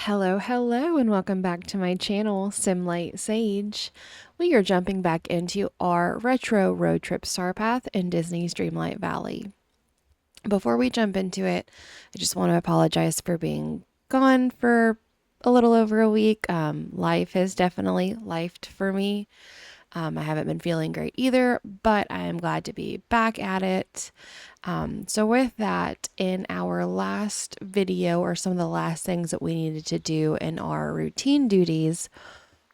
Hello, and welcome back to my channel, Simlight Sage. We are jumping back into our retro road trip star path in Disney's Dreamlight Valley. Before we jump into it, I just want to apologize for being gone for a little over a week. Life has definitely lifed for me. I haven't been feeling great either, but I am glad to be back at it. So with that, in our last video, or some of the last things that we needed to do in our routine duties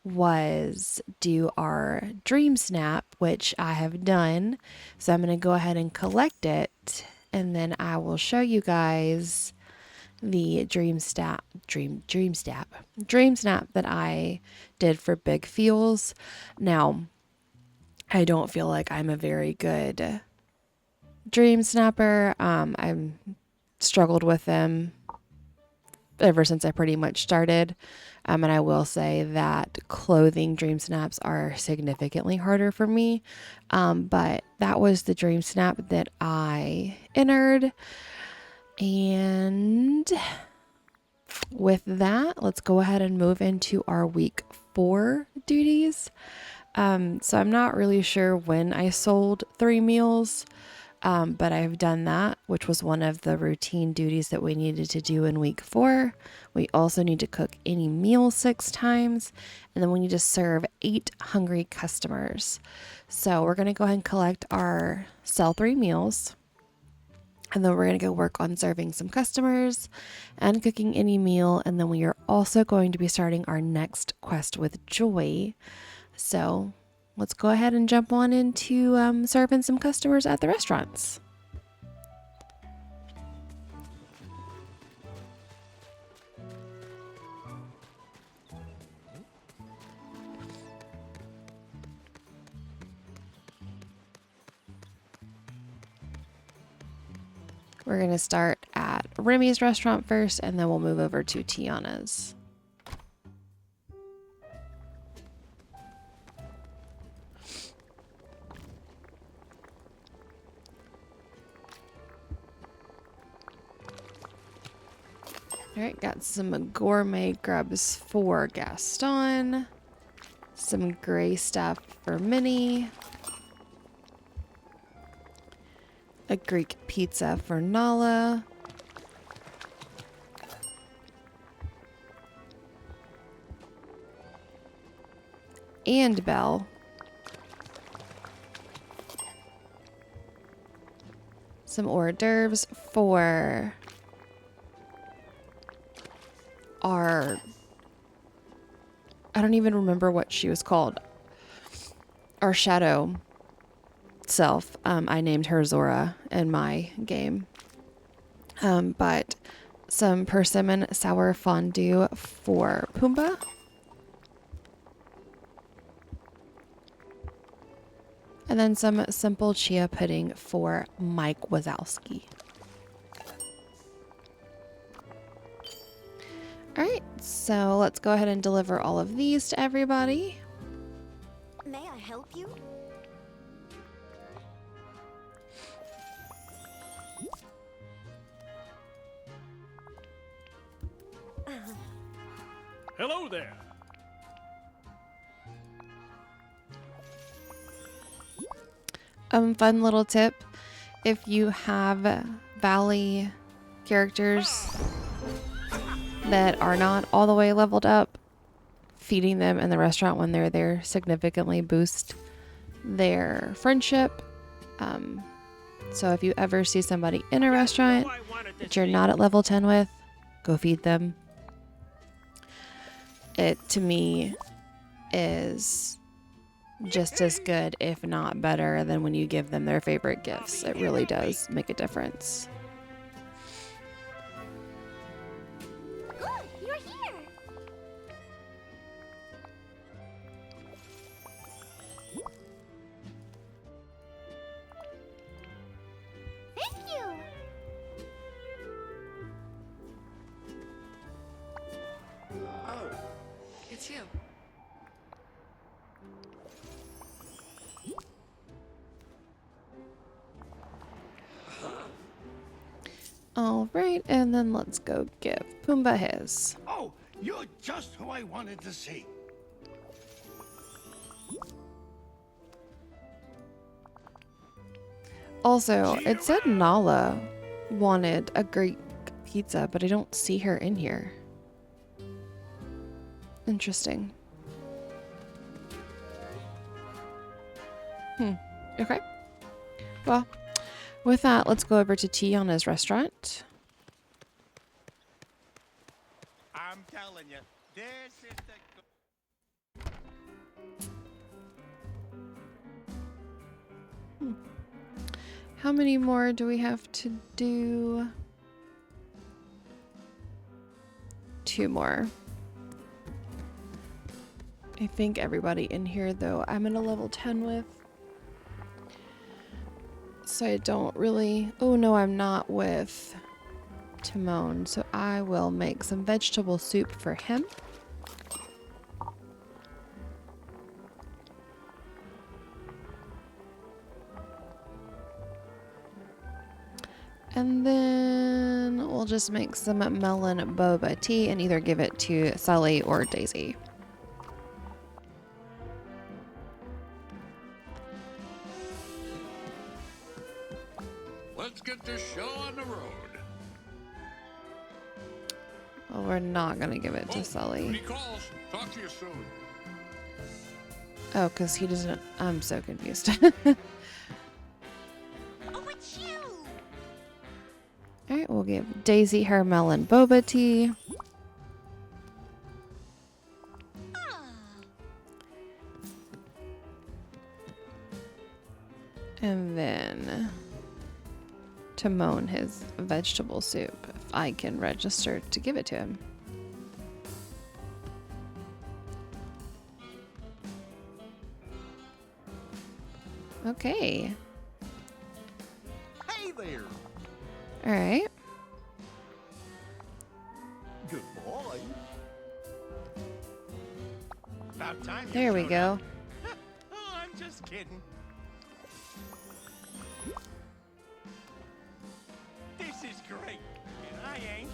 was do our dream snap, which I have done. So I'm going to go ahead and collect it, and then I will show you guys the dream snap that I did for Big Fuels. Now, I don't feel like I'm a very good dream snapper. I've struggled with them ever since I pretty much started. And I will say that clothing dream snaps are significantly harder for me. But that was the dream snap that I entered. And with that, let's go ahead and move into our week 4 duties. So I'm not really sure when I sold 3 meals, but I've done that, which was one of the routine duties that we needed to do in week 4. We also need to cook any meal 6 times, and then we need to serve 8 hungry customers. So we're going to go ahead and collect our sell 3 meals. And then we're going to go work on serving some customers and cooking any meal. And then we are also going to be starting our next quest with Joy. So let's go ahead and jump on into serving some customers at the restaurants. We're going to start at Remy's restaurant first, and then we'll move over to Tiana's. All right, got some gourmet grubs for Gaston, some gray stuff for Minnie, a Greek pizza for Nala, and Belle, some hors d'oeuvres for our, I don't even remember what she was called, our shadow self. I named her Zora in my game. But some persimmon sour fondue for Pumbaa. And then some simple chia pudding for Mike Wazowski. All right, so let's go ahead and deliver all of these to everybody. May I help you? Hello there. Fun little tip. If you have Valley characters that are not all the way leveled up, feeding them in the restaurant when they're there significantly boosts their friendship. So if you ever see somebody in a restaurant that you're not at level 10 with, go feed them. It, to me, is just as good, if not better, than when you give them their favorite gifts. It really does make a difference. Good, you're here. Thank you. Oh, it's you. All right, and then let's go give Pumbaa his. Oh, You're just who I wanted to see. Also, it said Nala wanted a Greek pizza, but I don't see her in here. Interesting. Okay. Well, with that, let's go over to Tiana's restaurant. I'm telling you, this is the... How many more do we have to do? 2 more. I think everybody in here, though, I'm at a level 10 with. So I don't really... Oh, no, I'm not with Timon. So I will make some vegetable soup for him. And then we'll just make some melon boba tea and either give it to Sully or Daisy. Let's get this show on the road. Well, we're not going to give it to Oh, Sully. Duty calls. Talk to you soon. Oh, because he doesn't... I'm so confused. Oh, it's you! Alright, we'll give Daisy her melon boba tea. Ah. And then Timon his vegetable soup, if I can register to give it to him. Okay. Hey there! Alright. Good boy. About time you There we showed go. up. Oh, I'm just kidding. This is great, and I ain't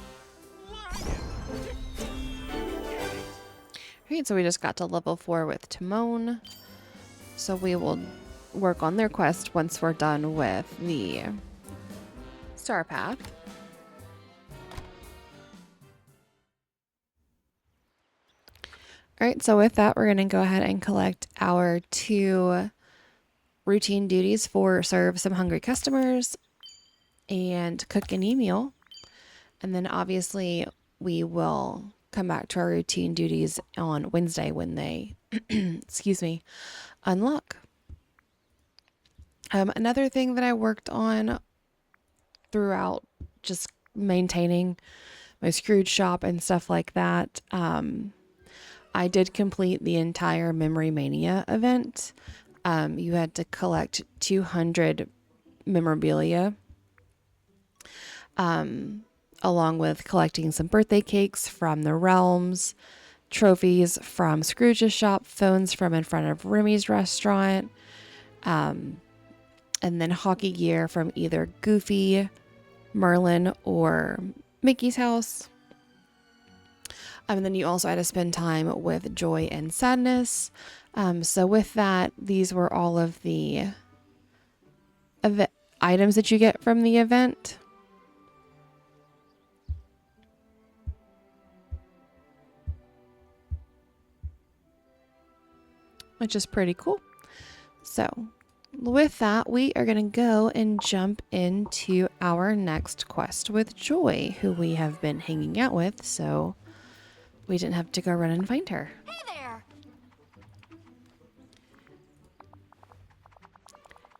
lying. Alright, so we just got to level 4 with Timon. So we will work on their quest once we're done with the Star Path. Alright, so with that, we're going to go ahead and collect our 2 routine duties for serve some hungry customers and cook any meal. And then obviously we will come back to our routine duties on Wednesday when they, excuse me, unlock. Another thing that I worked on throughout just maintaining my Scrooge shop and stuff like that, I did complete the entire Memory Mania event. You had to collect 200 memorabilia, along with collecting some birthday cakes from the realms, trophies from Scrooge's shop, phones from in front of Remy's restaurant, and then hockey gear from either Goofy, Merlin, or Mickey's house. And then you also had to spend time with Joy and Sadness. So with that, these were all of the items that you get from the event. Which is pretty cool. So with that, we are going to go and jump into our next quest with Joy, who we have been hanging out with, so we didn't have to go run and find her. Hey there!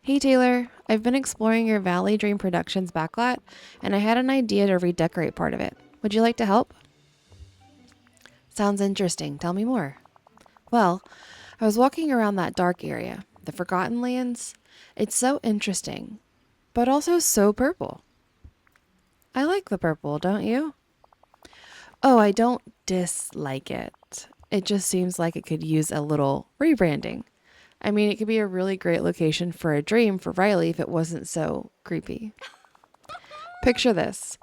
Hey Taylor, I've been exploring your Valley Dream Productions backlot, and I had an idea to redecorate part of it. Would you like to help? Sounds interesting. Tell me more. Well, I was walking around that dark area, the Forgotten Lands. It's so interesting, but also so purple. I like the purple, don't you? Oh, I don't dislike it. It just seems like it could use a little rebranding. I mean, it could be a really great location for a dream for Riley if it wasn't so creepy. Picture this.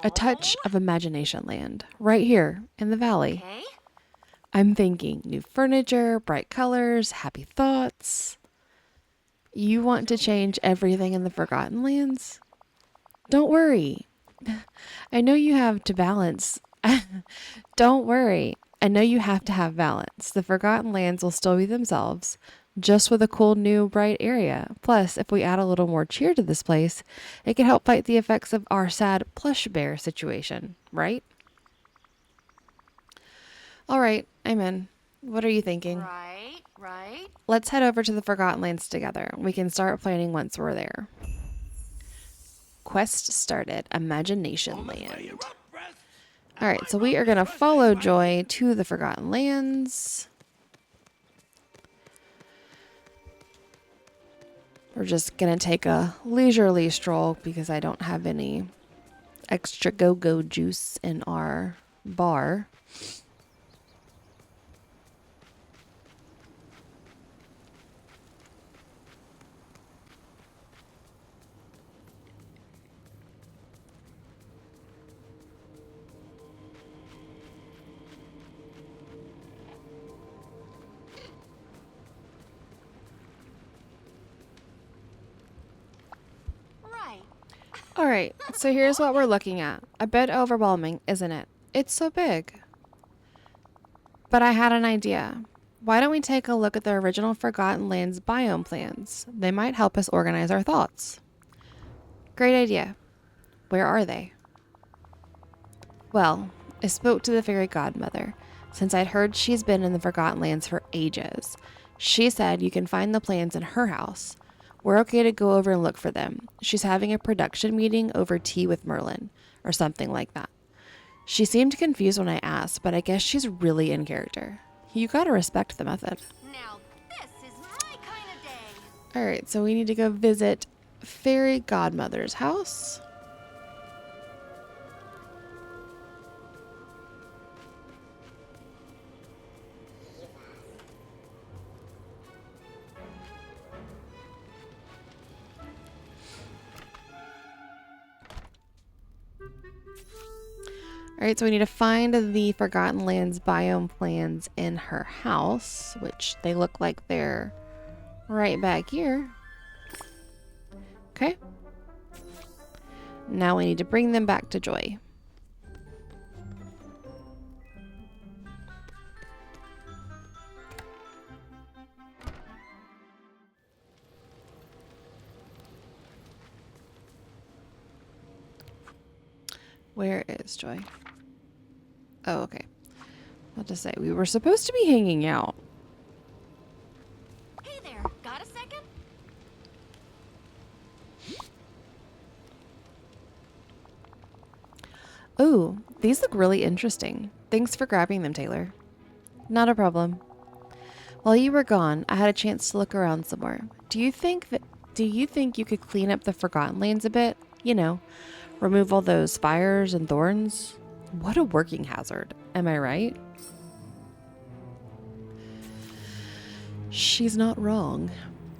A touch of imagination land right here in the valley. Okay. I'm thinking new furniture, bright colors, happy thoughts. You want to change everything in the Forgotten Lands? Don't worry. I know you have to balance. Don't worry. I know you have to have balance. The Forgotten Lands will still be themselves, just with a cool new bright area. Plus, if we add a little more cheer to this place, it can help fight the effects of our sad plush bear situation, right? All right, I'm in. What are you thinking? Right, right. Let's head over to the Forgotten Lands together. We can start planning once we're there. Quest started. Imagination Land. All right, so we are going to follow Joy to the Forgotten Lands. We're just going to take a leisurely stroll because I don't have any extra go-go juice in our bar. Right. All right, so here's what we're looking at. A bit overwhelming, isn't it? It's so big. But I had an idea. Why don't we take a look at the original Forgotten Lands biome plans? They might help us organize our thoughts. Great idea. Where are they? Well, I spoke to the fairy godmother, since I'd heard she's been in the Forgotten Lands for ages. She said you can find the plans in her house. We're okay to go over and look for them. She's having a production meeting over tea with Merlin, or something like that. She seemed confused when I asked, but I guess she's really in character. You gotta respect the method. Now this is my kind of day. Alright, so we need to go visit Fairy Godmother's house. Alright, so we need to find the Forgotten Lands biome plans in her house, which they look like they're right back here. Okay. Now we need to bring them back to Joy. Where is Joy? Oh, okay. I'll just say we were supposed to be hanging out. Hey there, got a second? Ooh, these look really interesting. Thanks for grabbing them, Taylor. Not a problem. While you were gone, I had a chance to look around some more. Do you think you could clean up the Forgotten Lands a bit? You know, remove all those fires and thorns? What a working hazard. Am I right? She's not wrong.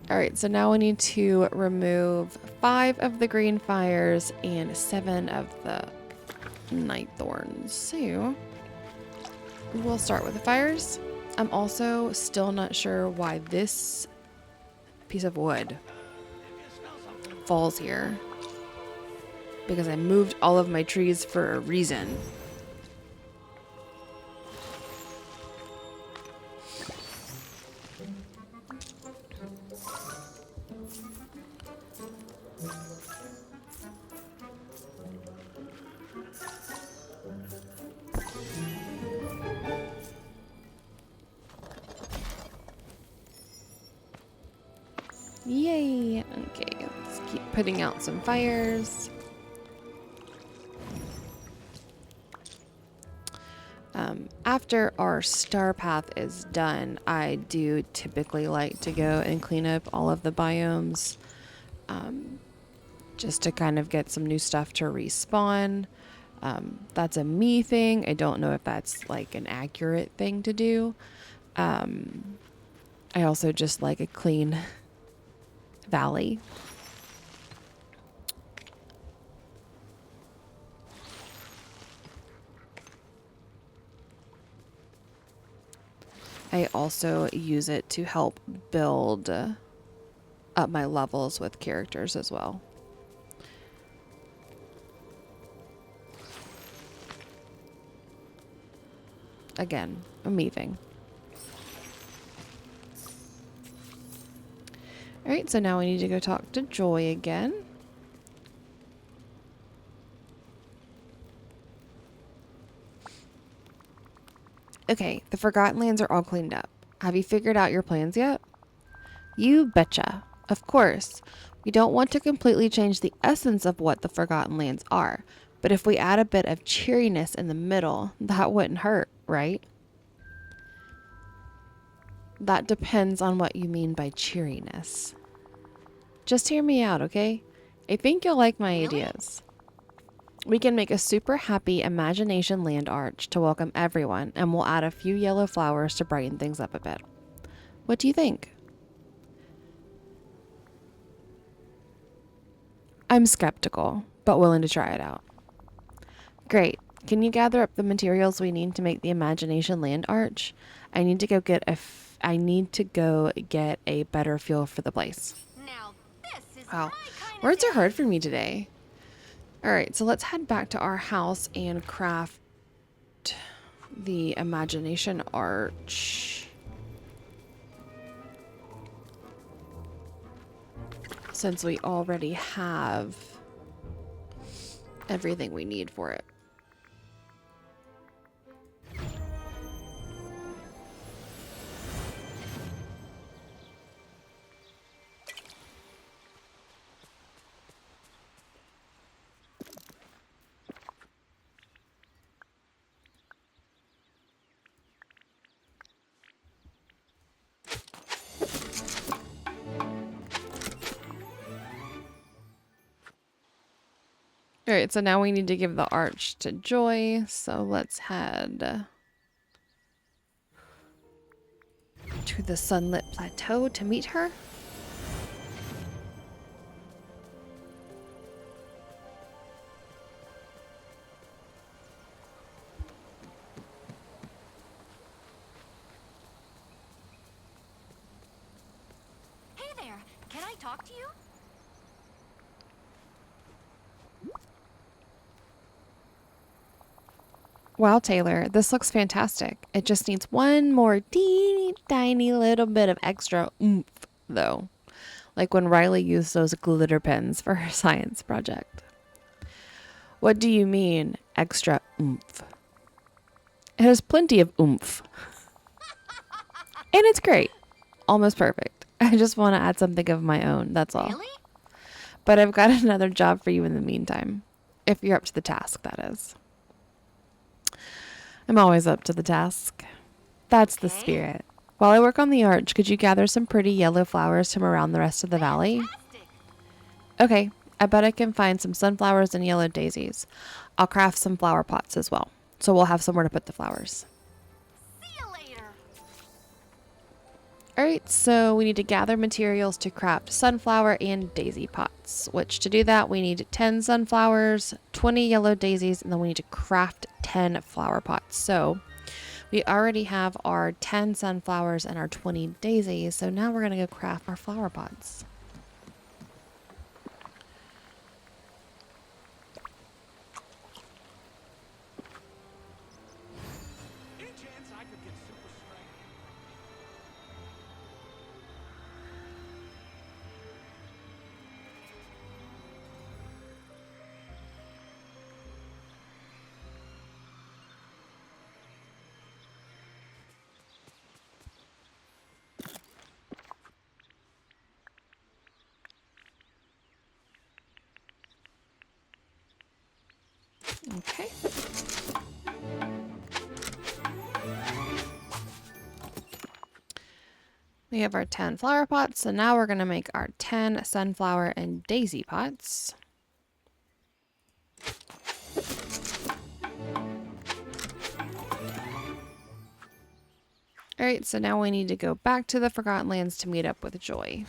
All right, so now we need to remove 5 of the green fires and 7 of the night thorns. So we'll start with the fires. I'm also still not sure why this piece of wood falls here, because I moved all of my trees for a reason. Yay! Okay, let's keep putting out some fires. After our star path is done, I do typically like to go and clean up all of the biomes, just to kind of get some new stuff to respawn. That's a me thing. I don't know if that's like an accurate thing to do. I also just like a clean valley. I also use it to help build up my levels with characters as well. Again, I'm leaving. Alright, so now we need to go talk to Joy again. Okay, the Forgotten Lands are all cleaned up. Have you figured out your plans yet? You betcha. Of course, we don't want to completely change the essence of what the Forgotten Lands are, but if we add a bit of cheeriness in the middle, that wouldn't hurt, right? That depends on what you mean by cheeriness. Just hear me out, okay? I think you'll like my ideas. We can make a super happy imagination land arch to welcome everyone, and we'll add a few yellow flowers to brighten things up a bit. What do you think? I'm skeptical, but willing to try it out. Great. Can you gather up the materials we need to make the imagination land arch? I need to go get a better feel for the place. Now this is Wow. my kind Words of are day. hard for me today. All right, so let's head back to our house and craft the imagination arch. Since we already have everything we need for it. All right, so now we need to give the arch to Joy. So let's head to the sunlit plateau to meet her. Hey there, can I talk to you? Wow, Taylor, this looks fantastic. It just needs one more teeny tiny little bit of extra oomph, though. Like when Riley used those glitter pens for her science project. What do you mean, extra oomph? It has plenty of oomph. And it's great. Almost perfect. I just want to add something of my own, that's all. Really? But I've got another job for you in the meantime. If you're up to the task, that is. I'm always up to the task. That's the Okay. spirit. While I work on the arch, could you gather some pretty yellow flowers from around the rest of the valley? Fantastic. Okay, I bet I can find some sunflowers and yellow daisies. I'll craft some flower pots as well, so we'll have somewhere to put the flowers. See you later. Alright, so we need to gather materials to craft sunflower and daisy pots, which to do that we need 10 sunflowers, 20 yellow daisies, and then we need to craft 10 flower pots. So we already have our 10 sunflowers and our 20 daisies, so now we're going to go craft our flower pots. Any chance I could get super strength? Okay. We have our 10 flower pots, so now we're going to make our 10 sunflower and daisy pots. Alright, so now we need to go back to the Forgotten Lands to meet up with Joy.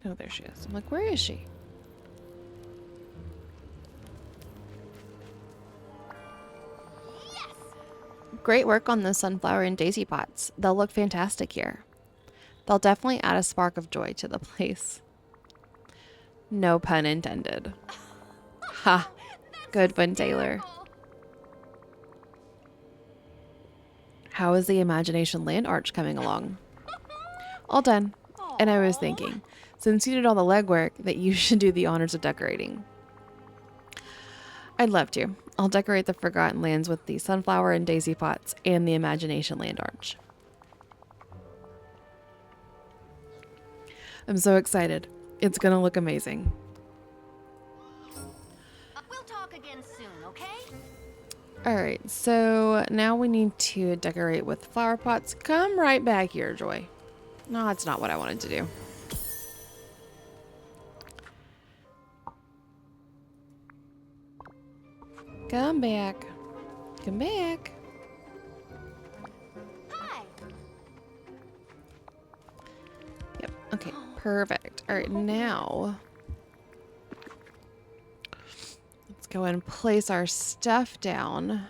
Oh, there she is. I'm like, where is she? Great work on the sunflower and daisy pots. They'll look fantastic here. They'll definitely add a spark of joy to the place. No pun intended. Ha. Good one, Taylor. How is the Imagination Land Arch coming along? All done. And I was thinking, since you did all the legwork, that you should do the honors of decorating. I'd love to. I'll decorate the Forgotten Lands with the sunflower and daisy pots and the Imagination Land Arch. I'm so excited. It's gonna look amazing. We'll talk again soon, okay? Alright, so now we need to decorate with flower pots. Come right back here, Joy. No, that's not what I wanted to do. Come back. Come back. Hi. Yep. Okay, perfect. Alright, now let's go and place our stuff down.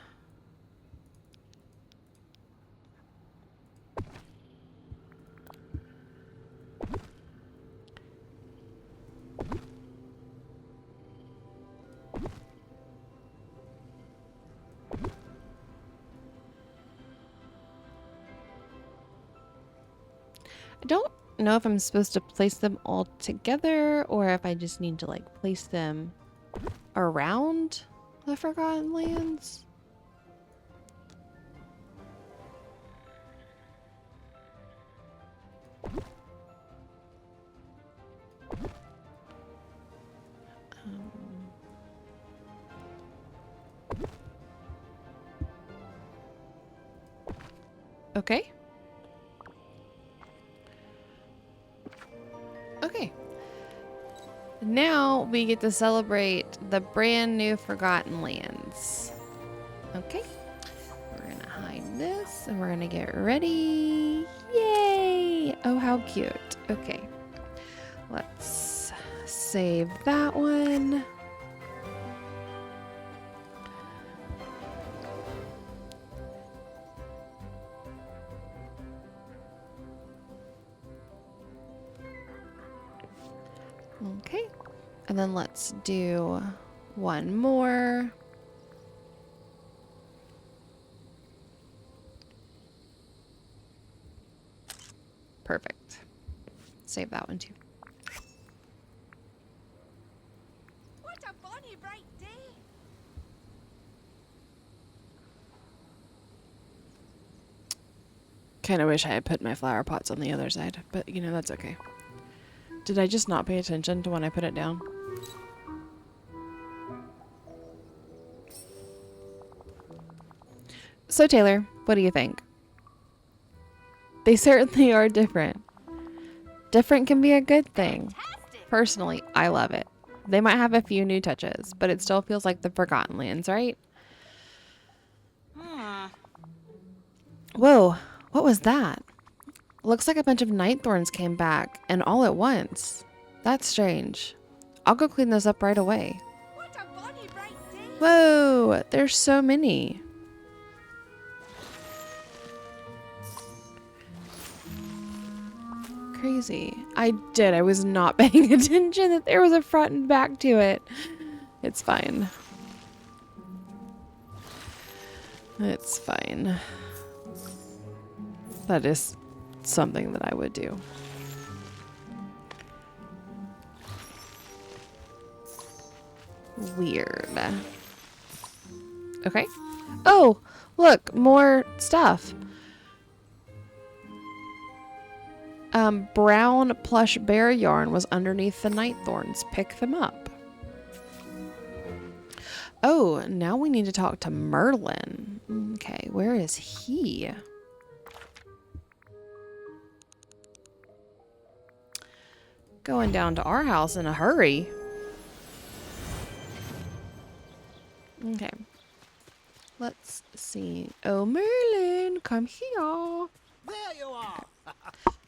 I don't know if I'm supposed to place them all together or if I just need to like place them around the Forgotten Lands. Okay. Okay. Now we get to celebrate the brand new Forgotten Lands. Okay. We're gonna hide this and we're gonna get ready. Yay! Oh, how cute. Okay. Let's save that one. Okay, and then let's do one more. Perfect. Save that one too. What a bonny bright day. Kind of wish I had put my flower pots on the other side, but you know, that's okay. Did I just not pay attention to when I put it down? So Taylor, what do you think? They certainly are different. Different can be a good thing. Fantastic. Personally, I love it. They might have a few new touches, but it still feels like the Forgotten Lands, right? Whoa, what was that? Looks like a bunch of night thorns came back, and all at once. That's strange. I'll go clean those up right away. What a bonny bright day. Whoa, there's so many. Crazy. I was not paying attention that there was a front and back to it. It's fine. It's fine. That is something that I would do. Weird. Okay. Oh, look, more stuff. Brown plush bear yarn was underneath the night thorns. Pick them up. Oh, now we need to talk to Merlin. Okay, where is he? Going down to our house in a hurry. Okay. Let's see. Oh, Merlin, come here. There you are.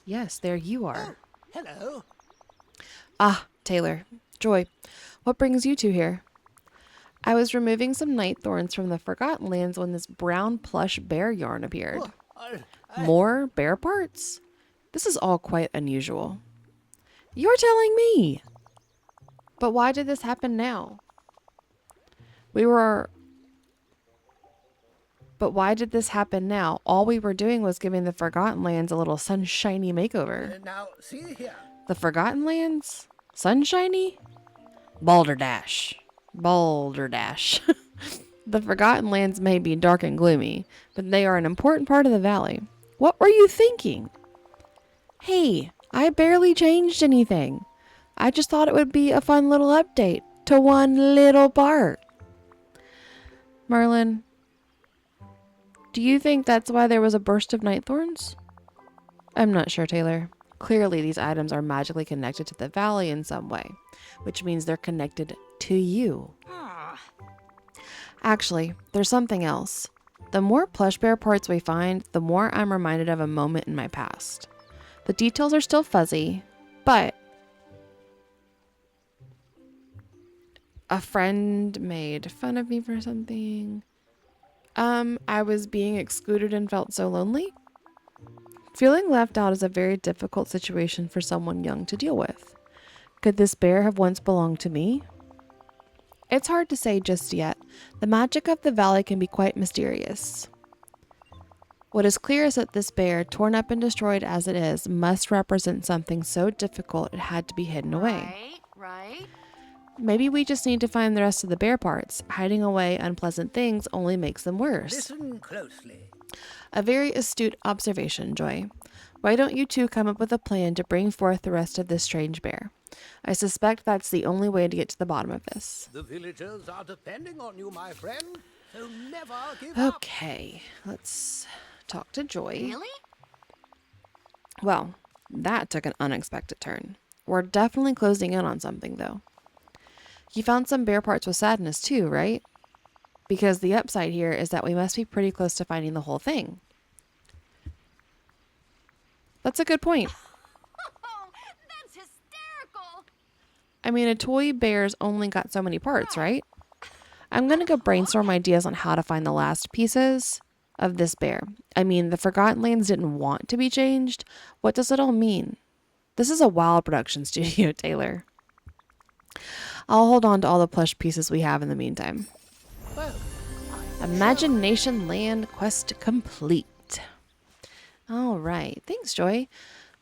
Yes, there you are. Hello. Ah, Taylor. Joy, what brings you two here? I was removing some night thorns from the Forgotten Lands when this brown plush bear yarn appeared. More bear parts? This is all quite unusual. You're telling me! But why did this happen now? But why did this happen now? All we were doing was giving the Forgotten Lands a little sunshiny makeover. Now, see here. The Forgotten Lands? Sunshiny? Balderdash. Balderdash. The Forgotten Lands may be dark and gloomy, but they are an important part of the valley. What were you thinking? Hey, I barely changed anything. I just thought it would be a fun little update to one little part. Merlin, do you think that's why there was a burst of night thorns? I'm not sure, Taylor. Clearly, these items are magically connected to the valley in some way, which means they're connected to you. Actually, there's something else. The more plush bear parts we find, the more I'm reminded of a moment in my past. The details are still fuzzy, but a friend made fun of me for something. I was being excluded and felt so lonely. Feeling left out is a very difficult situation for someone young to deal with. Could this bear have once belonged to me? It's hard to say just yet. The magic of the valley can be quite mysterious. What is clear is that this bear, torn up and destroyed as it is, must represent something so difficult it had to be hidden away. Right. Maybe we just need to find the rest of the bear parts. Hiding away unpleasant things only makes them worse. Listen closely. A very astute observation, Joy. Why don't you two come up with a plan to bring forth the rest of this strange bear? I suspect that's the only way to get to the bottom of this. The villagers are depending on you, my friend. So never give up. Okay, let's talk to Joy. Really? Well, that took an unexpected turn. We're definitely closing in on something, though. You found some bear parts with sadness, too, right? Because the upside here is that we must be pretty close to finding the whole thing. That's a good point. Oh, that's hysterical. I mean, a toy bear's only got so many parts, right? I'm going to go brainstorm ideas on how to find the last pieces of this bear. I mean, the Forgotten Lands didn't want to be changed. What does it all mean? This is a wild production studio, Taylor. I'll hold on to all the plush pieces we have in the meantime. Well, Imagination Land quest complete. All right. Thanks, Joy.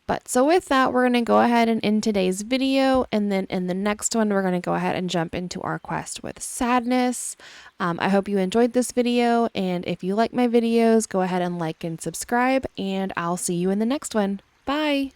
But so with that, we're going to go ahead and end today's video. And then in the next one, we're going to go ahead and jump into our quest with sadness. I hope you enjoyed this video. And if you like my videos, go ahead and like and subscribe. And I'll see you in the next one. Bye.